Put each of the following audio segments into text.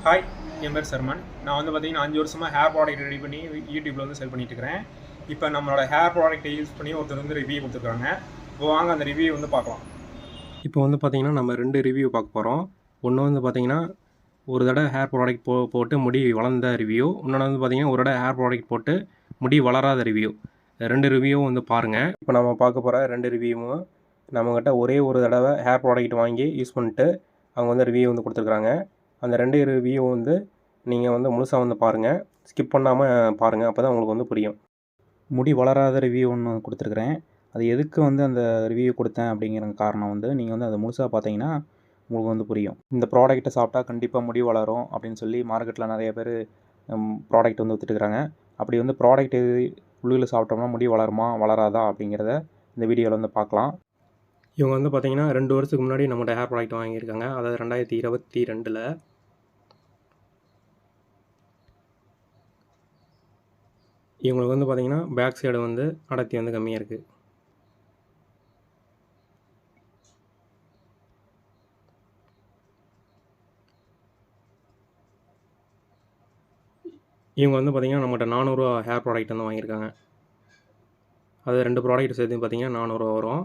Hi, என் பேர் sermon. நான் வந்து பார்த்தீங்கன்னா 5 வருஷமாக ஹேர் ப்ராடக்ட் ரெடி பண்ணி யூடியூப்பில் வந்து செல் பண்ணிட்டு இருக்கிறேன். இப்போ நம்மளோட ஹேர் ப்ராடக்ட்டை யூஸ் பண்ணி ஒருத்தர் வந்து ரிவ்யூ கொடுத்துருக்காங்க. இப்போ வாங்க அந்த ரிவ்யூ வந்து பார்க்கலாம். இப்போ வந்து பார்த்தீங்கன்னா நம்ம 2 ரிவ்யூ பார்க்க போகிறோம். ஒன்று வந்து பார்த்தீங்கன்னா ஒரு தடவை ஹேர் ப்ராடக்ட் போட்டு முடி வளர்ந்த ரிவ்யூ. இன்னொன்று வந்து பார்த்தீங்கன்னா ஒரு தடவை ஹேர் ப்ராடக்ட் போட்டு முடி வளராத ரிவ்யூ. 2 ரிவ்யூவும் வந்து பாருங்கள். இப்போ நம்ம பார்க்க போகிற 2 ரிவ்யூவும் நம்மக்கிட்ட ஒரே ஒரு தடவை ஹேர் ப்ராடக்ட் வாங்கி யூஸ் பண்ணிட்டு அவங்க வந்து ரிவ்யூ வந்து கொடுத்துருக்குறாங்க. அந்த 2 ரிவ்யூ வந்து நீங்கள் வந்து முழுசாக வந்து பாருங்கள், ஸ்கிப் பண்ணாமல் பாருங்கள். அப்போ தான் உங்களுக்கு வந்து புரியும். முடி வளராத ரிவ்யூ ஒன்று கொடுத்துருக்குறேன். அது எதுக்கு வந்து அந்த ரிவ்யூ கொடுத்தேன் அப்படிங்கிற காரணம் வந்து நீங்கள் வந்து அதை முழுசாக பார்த்தீங்கன்னா உங்களுக்கு வந்து புரியும். இந்த ப்ராடக்ட்டை சாப்பிட்டா கண்டிப்பாக முடி வளரும் அப்படின்னு சொல்லி மார்க்கெட்டில் நிறைய பேர் ப்ராடக்ட் வந்து விற்றுட்டுருக்காங்க. அப்படி வந்து ப்ராடக்ட் உள்ளில் சாப்பிட்டோம்னா முடி வளருமா வளராதா அப்படிங்கிறத இந்த வீடியோவில் வந்து பார்க்கலாம். இவங்க வந்து பார்த்தீங்கன்னா 2 வருஷத்துக்கு முன்னாடி நம்மகிட்ட ஹேர் ப்ராடக்ட் வாங்கியிருக்காங்க. அதாவது 2022. இவங்களுக்கு வந்து பார்த்தீங்கன்னா பேக் சைடு வந்து அடர்த்தி வந்து கம்மியாக இருக்குது. இவங்க வந்து பார்த்தீங்கன்னா நம்மகிட்ட 400 ஹேர் ப்ராடக்ட் வந்து வாங்கியிருக்காங்க. அது 2 ப்ராடக்ட் சேர்த்து பார்த்தீங்கன்னா 400 வரும்.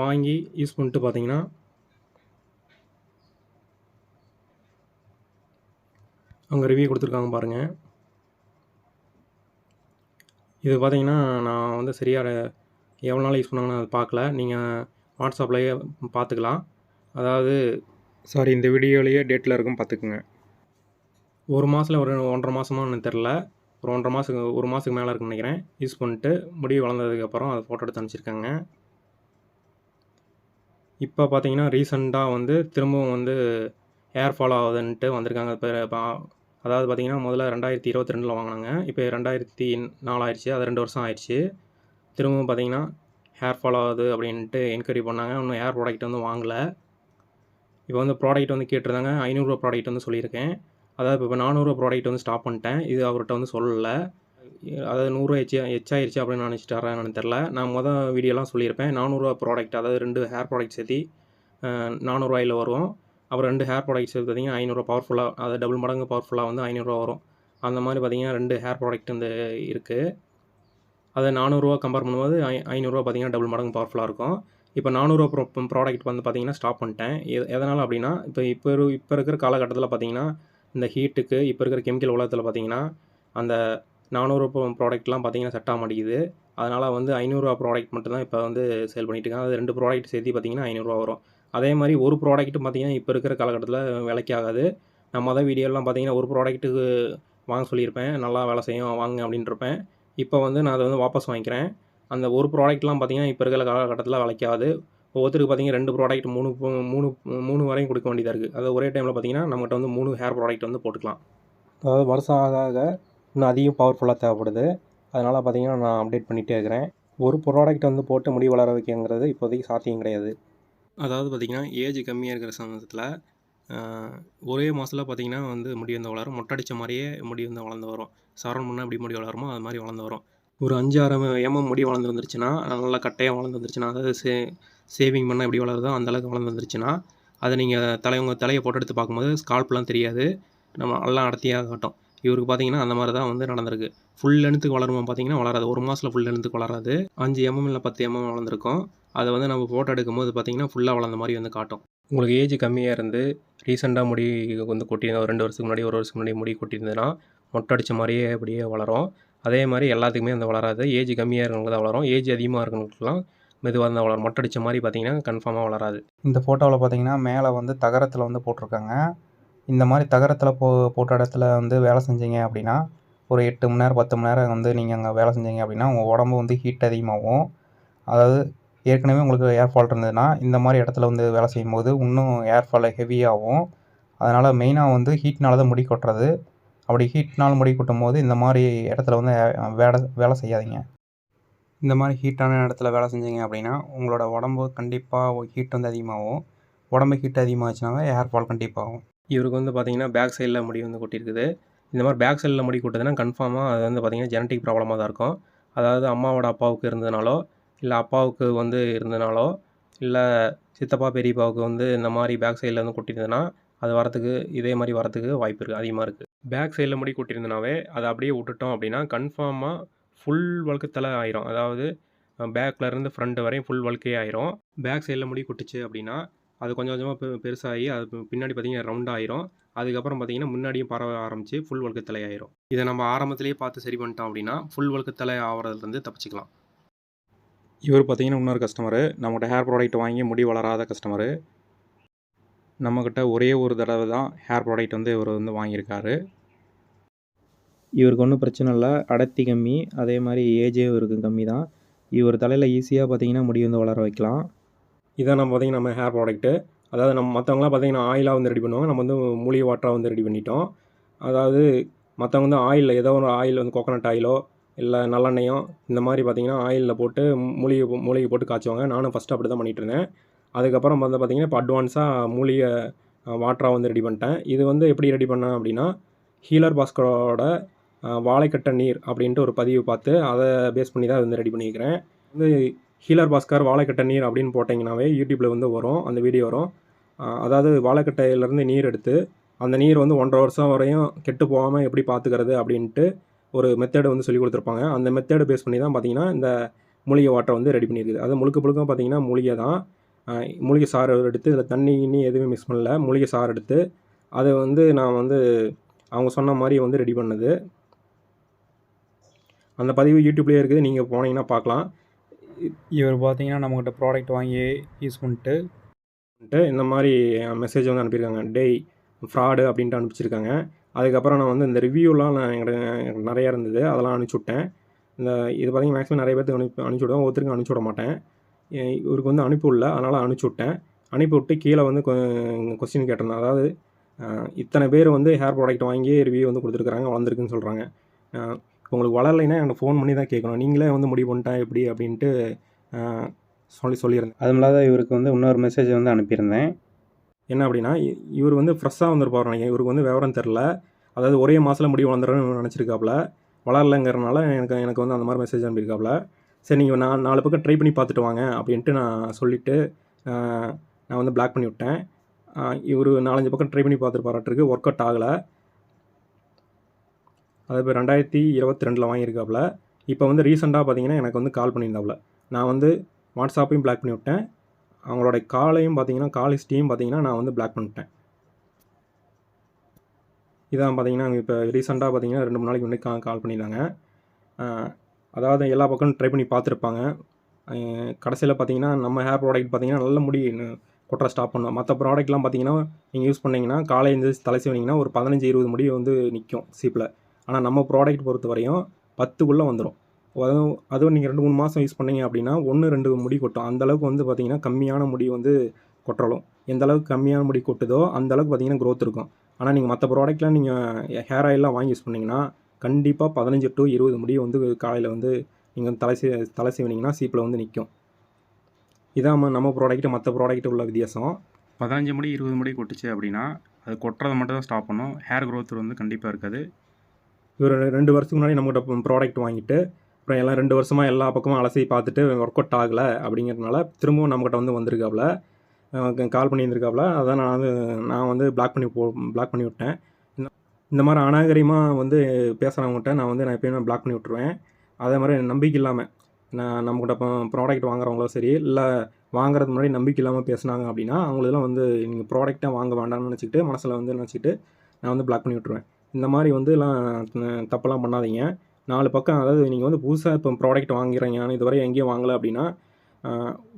வாங்கி யூஸ் பண்ணிட்டு பார்த்தீங்கன்னா அவங்க ரிவ்யூ கொடுத்துருக்காங்க பாருங்கள். இது பார்த்தீங்கன்னா நான் வந்து சரியாக எவ்வளோ நாள் யூஸ் பண்ணாங்கன்னு அதை பார்க்கல. நீங்கள் வாட்ஸ்அப்லேயே பார்த்துக்கலாம். அதாவது இந்த வீடியோலேயே டேட்டில் இருக்கும், பார்த்துக்குங்க. ஒரு மாதத்தில் ஒரு 1.5 மாதமானு தெரில, ஒரு 1 மாதத்துக்கு மேலே இருக்குன்னு நினைக்கிறேன். யூஸ் பண்ணிட்டு முடி வளர்ந்ததுக்கப்புறம் அதை ஃபோட்டோ எடுத்து அனுப்பிச்சிருக்காங்க. இப்போ பார்த்தீங்கன்னா ரீசெண்டாக வந்து திரும்பவும் வந்து ஹேர் ஃபால் ஆகுதுன்ட்டு வந்திருக்காங்க. இப்போ அதாவது பார்த்தீங்கன்னா முதல்ல 2022 வாங்கினாங்க. இப்போ 2004 ஆயிடுச்சு. அது 2 வருஷம் ஆயிடுச்சு. திரும்பவும் பார்த்தீங்கன்னா ஹேர் ஃபால் ஆகுது அப்படின்ட்டு என்கொயரி பண்ணாங்க. இன்னும் ஹேர் ப்ராடக்ட் வந்து வாங்கலை. இப்போ வந்து ப்ராடக்ட் வந்து கேட்டிருந்தாங்க. 500 ப்ராடக்ட் வந்து சொல்லியிருக்கேன். அதாவது இப்போ 400 ப்ராடக்ட் வந்து ஸ்டாப் பண்ணிட்டேன். இது அவர்கிட்ட வந்து சொல்லலை. அதாவது 100 எச்சாயிருச்சு அப்படின்னு நினச்சிட்டாரா என்னன்னு தெரில. நான் வீடியோலாம் சொல்லியிருப்பேன். 400 ப்ராடக்ட், அதாவது 2 ஹேர் ப்ராடக்ட் சேர்த்து 400 வரும். அப்புறம் 2 ஹேர் ப்ராடக்ட்ஸ் பார்த்தீங்கன்னா 500 பவர்ஃபுல்லாக, அதாவது டபுள் மடங்கு பவர்ஃபுல்லாக வந்து 500 வரும். அந்த மாதிரி பார்த்தீங்கன்னா 2 ஹேர் ப்ராடக்ட் வந்து இருக்குது. அதை 400 கம்பேர் பண்ணும்போது 500 பார்த்தீங்கன்னா டபுள் மடங்கு பவர்ஃபுல்லாக இருக்கும். இப்போ 400 ப்ராடக்ட் வந்து பார்த்தீங்கன்னா ஸ்டாப் பண்ணிட்டேன். எதனால் அப்படின்னா இப்போ இருக்கிற காலகட்டத்தில் பார்த்தீங்கன்னா இந்த ஹீட்டுக்கு இப்போ இருக்கிற கெமிக்கல் உலகத்தில் பார்த்தீங்கன்னா அந்த 400 ப்ராடக்ட்லாம் பார்த்தீங்கன்னா செட் ஆக மாட்டேங்குது. அதனால் வந்து 500 ப்ராடக்ட் மட்டும்தான் இப்போ வந்து சேல் பண்ணிகிட்டு இருக்காங்க. அது 2 ப்ராடக்ட் சேர்த்து பார்த்தீங்கன்னா 500 வரும். அதே மாதிரி ஒரு ப்ராடக்ட்டும் பார்த்தீங்கன்னா இப்போ இருக்கிற காலகட்டத்தில் விலைக்கு ஆகாது. நான் வீடியோலாம் பார்த்தீங்கன்னா ஒரு ப்ராடக்ட்டுக்கு வாங்க சொல்லியிருப்பேன், நல்லா வேலை செய்யும் வாங்க அப்படின்ட்டுருப்பேன். இப்போ வந்து நான் அதை வந்து வாபஸ் வாங்கிக்கிறேன். அந்த ஒரு ப்ராடக்ட்லாம் பார்த்தீங்கன்னா இப்போ இருக்கிற காலகட்டத்தில் விலைக்கு ஆகாது. ஒவ்வொருத்தருக்கு பார்த்தீங்கன்னா 2 ப்ராடக்ட் 3 வரையும் கொடுக்க வேண்டியதாக இருக்குது. அதாவது ஒரே டைமில் பார்த்தீங்கன்னா நம்மகிட்ட வந்து 3 ஹேர் ப்ராடக்ட் வந்து போட்டுக்கலாம். அதாவது வருஷம் ஆக ஆக இன்னும் அதிகம் பவர்ஃபுல்லாக தேவைப்படுது. அதனால் பார்த்தீங்கன்னா நான் அப்டேட் பண்ணிகிட்டே இருக்கிறேன். ஒரு ப்ராடக்ட் வந்து போட்டு முடி வளர வைக்கங்கிறது இப்போதைக்கு சாத்தியம் கிடையாது. அதாவது பார்த்திங்கன்னா ஏஜ் கம்மியாக இருக்கிற சமயத்தில் ஒரே மாதத்தில் பார்த்திங்கன்னா வந்து முடி வந்து வளரும். மொட்டடித்த மாதிரியே முடி வந்து வளர்ந்து வரும். சவரம் பண்ணால் எப்படி முடி வளருமோ அது மாதிரி வளர்ந்து வரும். ஒரு 5-6 முடி வளர்ந்து வந்துருச்சுன்னா, நல்லா கட்டையாக வளர்ந்து வந்துருச்சுன்னா, அதாவது சேவிங் பண்ணால் எப்படி வளருதோ அந்தளவுக்கு வளர்ந்து வந்துருச்சுன்னா, அதை நீங்கள் உங்கள் தலையை போட்டு எடுத்து பார்க்கும்போது ஸ்கால்ப்லாம் தெரியாது, நம்ம எல்லாம் அடர்த்தியாக காட்டும். இவருக்கு பார்த்தீங்கன்னா அந்த மாதிரி தான் வந்து நடந்திருக்கு. ஃபுல் லென்த்துக்கு வளருமா பார்த்தீங்கன்னா வளராது. ஒரு மாதத்தில் ஃபுல் லென்த்துக்கு வளராது. 5 இல்லை 10 வளர்ந்துருக்கும். அதை வந்து நம்ம ஃபோட்டோ எடுக்கும்போது பார்த்தீங்கன்னா ஃபுல்லாக வளர்ந்த மாதிரி வந்து காட்டும். உங்களுக்கு ஏஜ் கம்மியாக இருந்து ரீசெண்டாக முடி வந்து கொட்டியிருந்தா, 2 வருஷத்துக்கு முன்னாடி 1 வருஷத்துக்கு முன்னாடி முடி கொட்டியிருந்ததுன்னா மொட்டை அடித்த மாதிரியே அப்படியே வளரும். அதே மாதிரி எல்லாத்துக்குமே வந்து வளராது. ஏஜ் கம்மியாக இருக்கிறவங்களுக்கு தான் வளரும். ஏஜ் அதிகமாக இருக்கிறவங்களுக்குலாம் மெதுவாக இருந்தால் வளரும். மொட்டை அடித்த மாதிரி பார்த்தீங்கன்னா கன்ஃபார்மாக வளராது. இந்த ஃபோட்டோவில் பார்த்தீங்கன்னா மேலே வந்து தகரத்தில் வந்து போட்டிருக்காங்க. இந்த மாதிரி தகரத்தில் போட்ட இடத்துல வந்து வேலை செஞ்சீங்க அப்படின்னா ஒரு 8 மணி நேரம் 10 மணி நேரம் வந்து நீங்கள் அங்கே வேலை செஞ்சீங்க அப்படின்னா உங்கள் உடம்பு வந்து ஹீட் அதிகமாகும். அதாவது ஏற்கனவே உங்களுக்கு ஏர் ஃபால் இருந்ததுன்னா இந்த மாதிரி இடத்துல வந்து வேலை செய்யும்போது இன்னும் ஏர் ஃபால் ஹெவியாகும். அதனால் மெயினாக வந்து ஹீட்னால தான் முடி கொட்டுறது. அப்படி ஹீட்னால் முடி கொட்டும் போது இந்த மாதிரி இடத்துல வந்து வேலை செய்யாதீங்க. இந்த மாதிரி ஹீட்டான இடத்துல வேலை செஞ்சீங்க அப்படின்னா உங்களோட உடம்பு கண்டிப்பாக ஹீட் வந்து அதிகமாகும். உடம்பு ஹீட் அதிகமாகச்சுனாவே ஏர் ஃபால் கண்டிப்பாகும். இவருக்கு வந்து பார்த்தீங்கன்னா பேக் சைடில் முடி வந்து கொட்டியிருக்குது. இந்த மாதிரி பேக் சைடில் முடி கொட்டுதுன்னா கன்ஃபார்மாக அது வந்து பார்த்தீங்கன்னா ஜெனட்டிக் ப்ராப்ளமாக தான் இருக்கும். அதாவது அம்மாவோட அப்பாவுக்கு இருந்ததுனாலோ இல்லை அப்பாவுக்கு வந்து இருந்ததுனாலோ இல்லை சித்தப்பா பெரியப்பாவுக்கு வந்து இந்த மாதிரி பேக் சைடில் வந்து கொட்டியிருந்ததுன்னா அது வரத்துக்கு இதே மாதிரி வரத்துக்கு வாய்ப்பு இருக்குது, அதிகமாக இருக்குது. பேக் சைடில் முடி கொட்டியிருந்தனாவே அதை அப்படியே விட்டுட்டோம் அப்படின்னா கன்ஃபார்மாக ஃபுல் வழுக்கத்தலை ஆயிரும். அதாவது பேக்லேருந்து ஃப்ரண்ட் வரையும் ஃபுல் வழுக்கையே ஆயிரும். பேக் சைடில் முடி கொட்டுச்சு அப்படின்னா அது கொஞ்சம் கொஞ்சமாக பெருசாகி அது பின்னாடி பார்த்தீங்கன்னா ரவுண்டாக ஆயிரும். அதுக்கப்புறம் பார்த்தீங்கன்னா முன்னாடியும் பரவ ஆரம்பித்து ஃபுல் வழுக்கத்தலை ஆயிரும். இதை நம்ம ஆரம்பத்திலேயே பார்த்து சரி பண்ணிட்டோம் அப்படின்னா ஃபுல் வழுக்கத்தலை ஆகிறதுலேருந்து தப்பிச்சிக்கலாம். இவர் பார்த்தீங்கன்னா இன்னொரு கஸ்டமரு, நம்மகிட்ட ஹேர் ப்ராடக்ட் வாங்கி முடி வளராத கஸ்டமரு. நம்மக்கிட்ட ஒரே ஒரு தடவை தான் ஹேர் ப்ராடக்ட் வந்து இவர் வந்து வாங்கியிருக்காரு. இவருக்கு ஒன்றும் பிரச்சனை இல்லை, அடர்த்தி கம்மி, அதே மாதிரி ஏஜே இவருக்கு கம்மி தான். இவர் தலையில் ஈஸியாக பார்த்தீங்கன்னா முடி வந்து வளர வைக்கலாம். இதான் நம்ம பார்த்தீங்கன்னா நம்ம ஹேர் ப்ராடக்ட்டு. அதாவது நம்ம மற்றவங்களாம் பார்த்தீங்கன்னா ஆயிலாக வந்து ரெடி பண்ணுவாங்க, நம்ம வந்து மூலிகை வாட்டராக வந்து ரெடி பண்ணிட்டோம். அதாவது மற்றவங்க வந்து ஆயிலில் ஏதோ ஒரு ஆயில் வந்து கோகோனட் ஆயிலோ இல்லை நல்லெண்ணெயோ இந்த மாதிரி பார்த்தீங்கன்னா ஆயிலில் போட்டு மூலிகை போட்டு காய்ச்சுவாங்க. நானும் ஃபஸ்ட்டு அப்படி தான் பண்ணிகிட்டு இருந்தேன். அதுக்கப்புறம் வந்து பார்த்தீங்கன்னா இப்போ அட்வான்ஸாக மூலிகை வாட்டராக வந்து ரெடி பண்ணிட்டேன். இது வந்து எப்படி ரெடி பண்ணேன் அப்படின்னா ஹீலர் பாஸ்கரோட வாழைக்கட்டை நீர் அப்படின்ட்டு ஒரு பதிவு பார்த்து அதை பேஸ் பண்ணி தான் வந்து ரெடி பண்ணியிருக்கிறேன். வந்து ஹீலர் பாஸ்கர் வாழைக்கட்டை நீர் அப்படின்னு போட்டிங்கனாவே யூடியூப்பில் வந்து வரும், அந்த வீடியோ வரும். அதாவது வாழைக்கட்டையிலேருந்து நீர் எடுத்து அந்த நீர் வந்து 1.5 வருஷம் வரையும் கெட்டு போகாமல் எப்படி பார்த்துக்கிறது அப்படின்ட்டு ஒரு மெத்தேடு வந்து சொல்லி கொடுத்துருப்பாங்க. அந்த மெத்தேடு பேஸ் பண்ணி தான் பார்த்தீங்கன்னா இந்த மூலிகை வாட்டரை வந்து ரெடி பண்ணியிருக்குது. அது முழுக்க பார்த்தீங்கன்னா மூலிகை தான். மூலிகை சாறு எடுத்து இதில் தண்ணி எதுவுமே மிக்ஸ் பண்ணல, மூலிகை சாறு எடுத்து அதை வந்து நான் வந்து அவங்க சொன்ன மாதிரி வந்து ரெடி பண்ணது. அந்த பதிவு யூடியூப்லேயே இருக்குது, நீங்கள் போனீங்கன்னா பார்க்கலாம். இவர் பார்த்தீங்கன்னா நம்மக்கிட்ட ப்ராடக்ட் வாங்கி யூஸ் பண்ணிட்டு இந்த மாதிரி மெசேஜ் வந்து அனுப்பியிருக்காங்க, டேய் ஃப்ராடு அப்படின்ட்டு அனுப்பிச்சிருக்காங்க. அதுக்கப்புறம் நான் வந்து இந்த ரிவ்யூலாம் எனக்கு நிறையா இருந்தது, அதெல்லாம் அனுப்பிச்சி விட்டேன். இது பார்த்தீங்கன்னா மேக்ஸிமம் நிறைய பேருக்கு அனுப்பிச்சி விடுவேன், ஒருத்தருக்கு அனுப்பிச்சி விட மாட்டேன். இவருக்கு வந்து அனுப்பிவிடல, அதனால் அனுப்பிச்சி விட்டேன். அனுப்பிவிட்டு கீழே வந்து கொஸ்டின் கேட்டிருந்தேன். அதாவது இத்தனை பேர் வந்து ஹேர் ப்ராடக்ட் வாங்கி ரிவ்யூ வந்து கொடுத்துருக்குறாங்க, வளர்ந்துருக்குன்னு சொல்கிறாங்க. உங்களுக்கு வளரலைன்னா எனக்கு ஃபோன் பண்ணி தான் கேட்கணும், நீங்களே வந்து முடிவு பண்ணிட்டா எப்படி அப்படின்ட்டு சொல்லியிருந்தேன். அதுவும் இல்லாத இவருக்கு வந்து இன்னொரு மெசேஜ் வந்து அனுப்பியிருந்தேன். என்ன அப்படின்னா இவர் வந்து ஃப்ரெஷ்ஷாக வந்திருப்பார் நினைக்கிறேன், இவருக்கு வந்து விவரம் தெரில. அதாவது ஒரே மாதத்தில் முடி வளர்ந்துறேன்னு நினச்சிருக்காப்புல, வளரலைங்கிறனால எனக்கு வந்து அந்த மாதிரி மெசேஜ் அனுப்பியிருக்காப்புல. சரி நீங்கள் 4 பக்கம் ட்ரை பண்ணி பார்த்துட்டு வாங்க அப்படின்ட்டு நான் சொல்லிவிட்டு நான் வந்து பிளாக் பண்ணி விட்டேன். இவர் 4-5 பக்கம் ட்ரை பண்ணி பார்த்துருப்பாராட்டிருக்கு, ஒர்க் அவுட் ஆகலை. அது இப்போ 2022 வாங்கியிருக்காப்புல. இப்போ வந்து ரீசெண்டாக பார்த்தீங்கன்னா எனக்கு வந்து கால் பண்ணியிருந்தாப்புல. நான் வந்து வாட்ஸ்அப்பையும் பிளாக் பண்ணி விட்டேன், அவங்களோட காலையும் பார்த்தீங்கன்னா கால் ஹிஸ்ட்ரியும் பார்த்தீங்கன்னா நான் வந்து பிளாக் பண்ணிட்டேன். இதான் பார்த்தீங்கன்னா இப்போ ரீசெண்டாக பார்த்தீங்கன்னா 2-3 நாளைக்கு முன்னாடி கால் பண்ணியிருந்தாங்க. அதாவது எல்லா பக்கமும் ட்ரை பண்ணி பார்த்துருப்பாங்க. கடைசியில் பார்த்தீங்கன்னா நம்ம ஹேர் ப்ராடக்ட் பார்த்தீங்கன்னா நல்ல முடி கொட்டுற ஸ்டாப் பண்ணும். மற்ற ப்ராடக்ட்லாம் பார்த்தீங்கன்னா நீங்கள் யூஸ் பண்ணிங்கன்னா காலை எழுந்திரிச்சு தலை சீவினீங்கன்னா ஒரு 15-20 முடி வந்து நிற்கும் சீப்பில். ஆனால் நம்ம ப்ராடக்ட் பொறுத்த வரையும் 10க்குள்ளே வந்துடும். அதுவும் நீங்கள் 2-3 மாதம் யூஸ் பண்ணிங்க அப்படின்னா 1-2 முடி கொட்டும். அந்தளவுக்கு வந்து பார்த்திங்கன்னா கம்மியான முடி வந்து கொட்டுறலும். எந்த அளவுக்கு கம்மியான முடி கொட்டுதோ அந்தளவுக்கு பார்த்திங்கன்னா க்ரோத் இருக்கும். ஆனால் நீங்கள் மற்ற ப்ராடக்ட்லாம் நீங்கள் ஹேர் ஆயிலெலாம் வாங்கி யூஸ் பண்ணிங்கன்னா கண்டிப்பாக 15-20 முடி வந்து காலையில் வந்து நீங்கள் தலை சீவினீங்கன்னா சீப்பில் வந்து நிற்கும். இதான் நம்ம ப்ராடக்ட்டு மற்ற ப்ராடக்ட்டு உள்ள வித்தியாசம். 15 முடி 20 முடி கொட்டுச்சு அப்படின்னா அது கொட்டுறதை மட்டும் தான் ஸ்டாப் பண்ணும், ஹேர் க்ரோத் வந்து கண்டிப்பாக இருக்காது. இவர் 2 வருஷத்துக்கு முன்னாடி நம்மகிட்ட ப்ராடக்ட் வாங்கிட்டு அப்புறம் எல்லாம் 2 வருஷமாக எல்லா பக்கமும் அலசி பார்த்துட்டு ஒர்க் அவுட் ஆகலை அப்படிங்கிறதுனால திரும்பவும் நம்மகிட்ட வந்து வந்திருக்காப்புல, கால் பண்ணியிருந்திருக்காப்புல. அதான் நான் வந்து பிளாக் பண்ணி விட்டேன். இந்த மாதிரி அநாகரிகமாக வந்து பேசுகிறவங்ககிட்ட நான் எப்பயுமே பிளாக் பண்ணி விட்ருவேன். அதே மாதிரி நம்பிக்கை இல்லாமல் நம்மகிட்ட ப்ராடக்ட் வாங்குறவங்களோ சரி, இல்லை வாங்குறதுக்கு முன்னாடி நம்பிக்கை இல்லாமல் பேசுனாங்க அப்படின்னா அவங்களெல்லாம் வந்து நீங்கள் ப்ராடக்டாக வாங்க வேண்டாம்னு நினச்சிக்கிட்டு மனசில் வந்து நினச்சிக்கிட்டு நான் வந்து பிளாக் பண்ணி விட்ருவேன். இந்த மாதிரி வந்து தப்பெல்லாம் பண்ணாதீங்க. 4 பக்கம், அதாவது நீங்கள் வந்து புதுசாக இப்போ ப்ராடக்ட் வாங்குறீங்க, இதுவரை எங்கேயும் வாங்கலை அப்படின்னா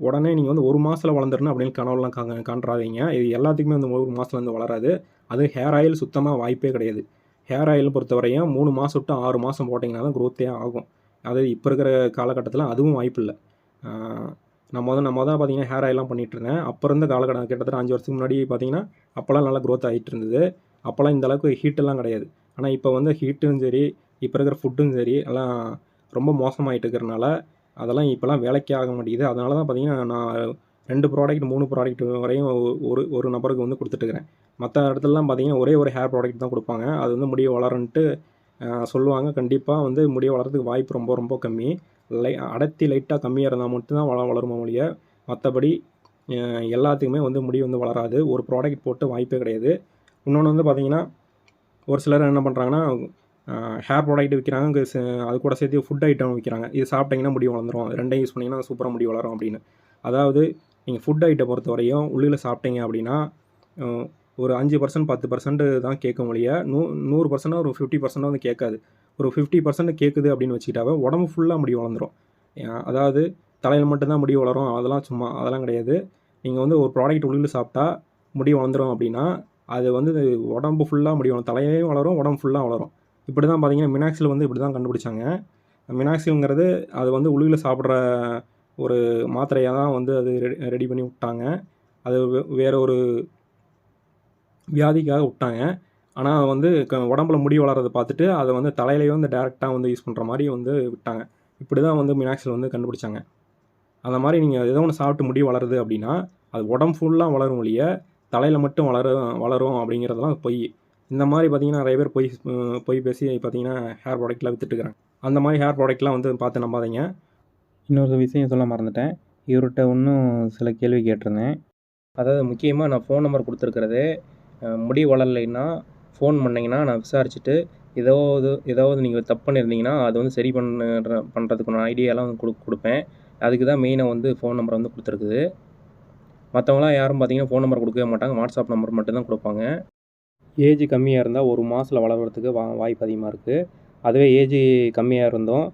உடனே நீங்கள் வந்து 1 மாதத்தில் வளர்ந்துடணும் அப்படின்னு கனவுலாம் காண்றாதீங்க. இது எல்லாத்துக்குமே வந்து 1 மாதத்துல வந்து வளராது. அது ஹேர் ஆயில் சுத்தமாக வாய்ப்பே கிடையாது. ஹேர் ஆயில் பொறுத்தவரையும் 3 மாதம் to 6 மாதம் போட்டிங்கன்னா தான் க்ரோத்தே ஆகும். அது இப்போ இருக்கிற காலகட்டத்தில் அதுவும் வாய்ப்பு இல்லை. நான் மொதல் பார்த்தீங்கன்னா ஹேர் ஆயிலாம் பண்ணிகிட்டு இருந்தேன். அப்போ இருந்த காலகட்டம் கிட்டத்தட்ட 5 வருஷத்துக்கு முன்னாடி பார்த்தீங்கன்னா அப்போல்லாம் நல்லா க்ரோத் ஆகிட்டு இருந்தது. அப்போல்லாம் இந்த அளவுக்கு ஹீட்டெல்லாம் கிடையாது. ஆனால் இப்போ வந்து ஹீட்டும் சரி, இப்போ இருக்கிற ஃபுட்டும் சரி எல்லாம் ரொம்ப மோசமாகிட்டு இருக்கிறனால அதெல்லாம் இப்போலாம் வேலைக்கே ஆக மாட்டேங்குது. அதனால தான் பார்த்தீங்கன்னா நான் 2 ப்ராடக்ட் 3 ப்ராடக்ட் வரையும் ஒரு நபருக்கு வந்து கொடுத்துட்டுருக்கிறேன். மற்ற இடத்துலலாம் பார்த்தீங்கன்னா ஒரே ஒரு ஹேர் ப்ராடக்ட் தான் கொடுப்பாங்க. அது வந்து முடி வளருன்ட்டு சொல்லுவாங்க. கண்டிப்பாக வந்து முடி வளர்கிறதுக்கு வாய்ப்பு ரொம்ப கம்மி. அடர்த்தி லைட்டாக கம்மியாக இருந்தால் மட்டும்தான் வளருமா ஒழிய மற்றபடி எல்லாத்துக்குமே வந்து முடி வந்து வளராது. ஒரு ப்ராடக்ட் போட்டு வாய்ப்பே கிடையாது. இன்னொன்று வந்து பார்த்தீங்கன்னா, ஒரு சிலர் என்ன பண்ணுறாங்கன்னா, ஹேர் ப்ராடக்ட் விற்கிறாங்க. அது கூட சேர்த்து ஃபுட் ஐட்டம் விற்கிறாங்க. இது சாப்பிட்டீங்கன்னா முடி வளர்ந்துரும். 2யும் யூஸ் பண்ணிங்கன்னா சூப்பராக முடி வளரும் அப்படின்னு. அதாவது நீங்கள் ஃபுட் ஐட்டம் பொறுத்தவரையும் உள்ளில சாப்பிட்டீங்க அப்படின்னா, அ ஒரு 5% 10% தான் கேட்கும் ஒழிய, 100% ஒரு 50% வந்து கேட்காது. ஒரு 50% கேட்குது அப்படின்னு வச்சுக்கிட்டாவே, உடம்பு ஃபுல்லா முடி வளர்ந்துரும். அதாவது தலையில மட்டும் தான் முடி வளரும். அதெல்லாம் சும்மா அதெல்லாம் கிடையாது. நீங்க வந்து ஒரு ப்ராடக்ட் உள்ளில சாப்பிட்டா முடி வளர்ந்துரும் அப்படின்னா, அது வந்து உடம்பு ஃபுல்லா முடி வளரும். தலையும் வளரும், உடம்பு ஃபுல்லா வளரும். இப்படி தான் பார்த்தீங்கன்னா, மினாக்ஸில் வந்து இப்படி தான் கண்டுபிடிச்சாங்க. மினாக்ஸில்ங்கிறது அது வந்து உள்ளில சாப்பிட்ற ஒரு மாத்திரையா தான் வந்து அது ரெடி பண்ணி விட்டாங்க. அது வேற ஒரு வியாதிக்காக விட்டாங்க. ஆனா வந்து உடம்புல முடி வளர்றத பார்த்துட்டு, அத வந்து தலையிலேயே வந்து டைரக்ட்டா வந்து யூஸ் பண்ற மாரி வந்து விட்டாங்க. இப்படி தான் வந்து மினாக்ஸில் வந்து கண்டுபிடிச்சாங்க. அந்த மாரி நீங்க ஏதோ ஒண்ணு சாப்பிட்டு முடி வளருது அப்படின்னா, அது உடம்பு ஃபுல்லா வளரும் ஒழிய, தலையில மட்டும் வளரும் அப்படிங்கிறதெல்லாம் பொய். இந்த மாரி பார்த்தீங்கன்னா, நெறைய பேர் பொய் பேசி பார்த்தீங்கன்னா, ஹேர் ப்ராடக்ட்லாம் வித்துட்டு இருக்காங்க. அந்த மாரி ஹேர் ப்ராடக்ட்லாம் வந்து பார்த்து நம்பாதீங்க. இன்னொரு விஷயம் சொல்ல மறந்துட்டேன். இவர்ட்ட இன்னும் சில கேள்வி கேட்டிருந்தேன். அதாவது முக்கியமா நான் ஃபோன் நம்பர் குடுத்துருக்கிறது, முடி வளரலைன்னா ஃபோன் பண்ணீங்கன்னா, நான் விசாரிச்சுட்டு ஏதாவது நீங்க தப்பு பண்ணியிருந்தீங்கன்னா, அது வந்து சரி பண்ணுறதுக்கான ஐடியாலாம் வந்து குடுப்பேன். அதுக்கு தான் மெயினா வந்து ஃபோன் நம்பர் வந்து குடுத்துருக்குது. மத்தவங்கலாம் யாரும் பார்த்தீங்கன்னா, ஃபோன் நம்பர் குடுக்கவே மாட்டாங்க. வாட்ஸ்அப் நம்பர் மட்டும் தான் குடுப்பாங்க. ஏஜ் கம்மியா இருந்தா 1 மாசத்துல வளர்றதுக்கு வாய்ப்பு அதிகமா இருக்கு. அதுவே ஏஜ் கம்மியா இருந்தும்,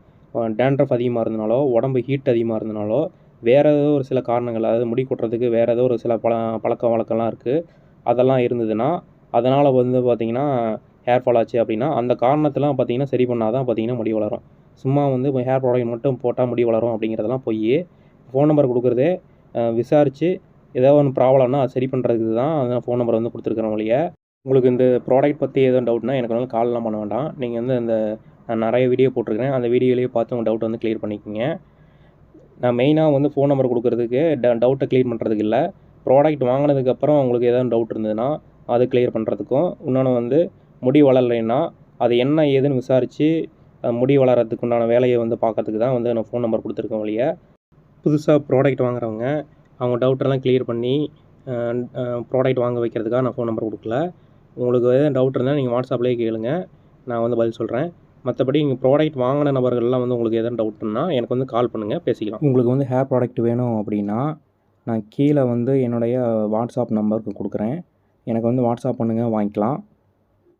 டேண்ட்ரஃப் அதிகமா இருந்தனாலோ, உடம்பு ஹீட் அதிகமா இருந்தனாலோ, வேற ஏதோ ஒரு சில காரணங்கள், அதாவது முடி கொட்டுறதுக்கு வேற ஏதோ ஒரு சில பழக்கவழக்கம்லாம் இருக்கு. அதெல்லாம் இருந்ததுன்னா, அதனால வந்து பார்த்தீங்கன்னா, ஹேர் ஃபால் ஆச்சு அப்படின்னா, அந்த காரணத்தலாம் பார்த்தீங்கன்னா, சரி பண்ணா தான் பார்த்தீங்கன்னா முடி வளரும். சும்மா வந்து ஹேர் ப்ராடக்ட் மட்டும் போட்டா முடி வளரும் அப்படிங்கிறதெல்லாம் பொய்யி. ஃபோன் நம்பர் குடுக்குறதே விசாரிச்சு ஏதோ ஒண்ணு ப்ராப்ளம்னா அது சரி பண்ணுறதுக்கு தான் அந்த ஃபோன் நம்பர் வந்து குடுத்துருக்கிறேன் ஒழிய, உங்களுக்கு இந்த ப்ராடக்ட் பத்தி எதுவும் டவுட்னா எனக்கு வந்து கால்லாம் பண்ண வேண்டாம். நீங்க வந்து நான் நெறைய வீடியோ போட்டிருக்கிறேன். அந்த வீடியோலயே பார்த்து உங்க டவுட் வந்து கிளியர் பண்ணிக்கங்க. நான் மெயினா வந்து ஃபோன் நம்பர் குடுக்குறதுக்கு டவுட்ட கிளியர் பண்ணுறதுக்கு இல்ல. ப்ராடக்ட் வாங்குனதுக்கப்புறம் உங்களுக்கு ஏதாவது டவுட் இருந்ததுன்னா, அது கிளியர் பண்ணுறதுக்கும், இன்னொன்னு வந்து முடி வளரலைன்னா, அது என்ன ஏதுன்னு விசாரிச்சு, முடி வளர்றதுக்கு உண்டான வேலைய வந்து பார்க்கறதுக்கு தான் வந்து நான் ஃபோன் நம்பர் குடுத்துருக்கேன் ஒழிய, புதுசா ப்ராடக்ட் வாங்குறவங்க, அவங்க டவுட்டெல்லாம் கிளியர் பண்ணி, ப்ராடக்ட் வாங்க வைக்கிறதுக்காக நான் ஃபோன் நம்பர் குடுக்கல. உங்களுக்கு எதுவும் டவுட் இருந்தா நீங்க வாட்ஸ்அப்லயே கேளுங்க. நான் வந்து பதில் சொல்றேன். மத்தபடி நீங்க ப்ராடக்ட் வாங்குன நபர்கள்லாம் வந்து உங்களுக்கு எதுவும் டவுட்னா, எனக்கு வந்து கால் பண்ணுங்க, பேசிக்கலாம். உங்களுக்கு வந்து ஹேர் ப்ராடக்ட் வேணும் அப்படின்னா, நான் கீழ வந்து என்னுடைய வாட்ஸ்அப் நம்பருக்கு குடுக்குறேன். எனக்கு வந்து வாட்ஸ்அப் பண்ணுங்க, வாங்கிக்கலாம்.